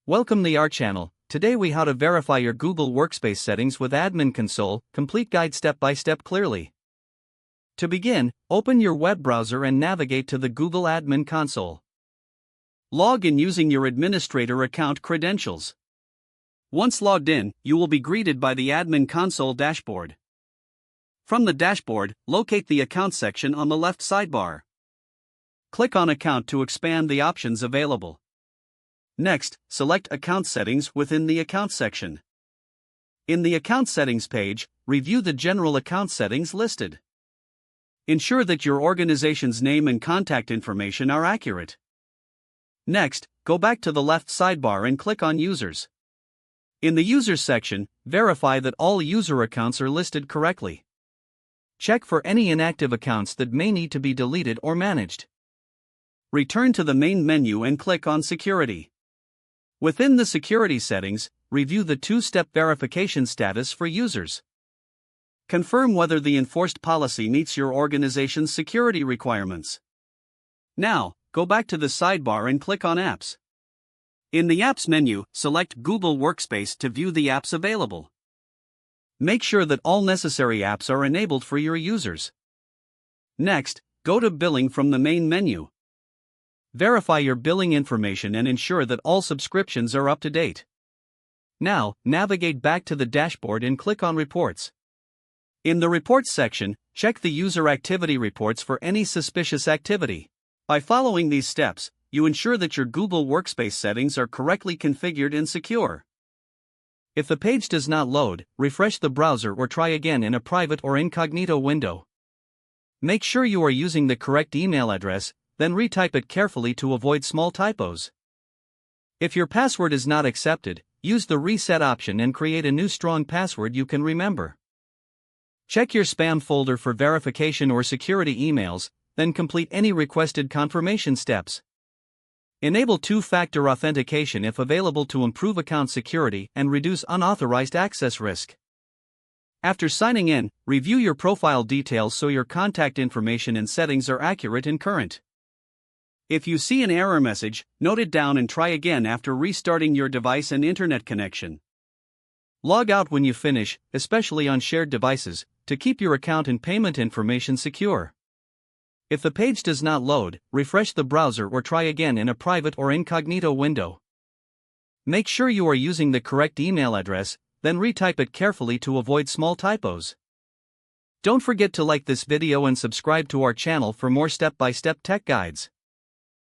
Welcome to our channel. Today we how to verify your Google Workspace settings with Admin Console, complete guide step by step clearly. To begin, open your web browser and navigate to the Google Admin Console. Log in using your administrator account credentials. Once logged in, you will be greeted by the Admin Console dashboard. From the dashboard, locate the Account section on the left sidebar. Click on Account to expand the options available. Next, select Account Settings within the Account section. In the Account Settings page, review the general account settings listed. Ensure that your organization's name and contact information are accurate. Next, go back to the left sidebar and click on Users. In the Users section, verify that all user accounts are listed correctly. Check for any inactive accounts that may need to be deleted or managed. Return to the main menu and click on Security. Within the security settings, review the two-step verification status for users. Confirm whether the enforced policy meets your organization's security requirements. Now, go back to the sidebar and click on Apps. In the Apps menu, select Google Workspace to view the apps available. Make sure that all necessary apps are enabled for your users. Next, go to Billing from the main menu. Verify your billing information and ensure that all subscriptions are up to date. Now, navigate back to the dashboard and click on Reports. In the Reports section, check the user activity reports for any suspicious activity. By following these steps, you ensure that your Google Workspace settings are correctly configured and secure. If the page does not load, refresh the browser or try again in a private or incognito window. Make sure you are using the correct email address, then retype it carefully to avoid small typos. If your password is not accepted, use the Reset option and create a new strong password you can remember. Check your spam folder for verification or security emails, then complete any requested confirmation steps. Enable two-factor authentication if available to improve account security and reduce unauthorized access risk. After signing in, review your profile details so your contact information and settings are accurate and current. If you see an error message, note it down and try again after restarting your device and internet connection. Log out when you finish, especially on shared devices, to keep your account and payment information secure. If the page does not load, refresh the browser or try again in a private or incognito window. Make sure you are using the correct email address, then retype it carefully to avoid small typos. Don't forget to like this video and subscribe to our channel for more step-by-step tech guides.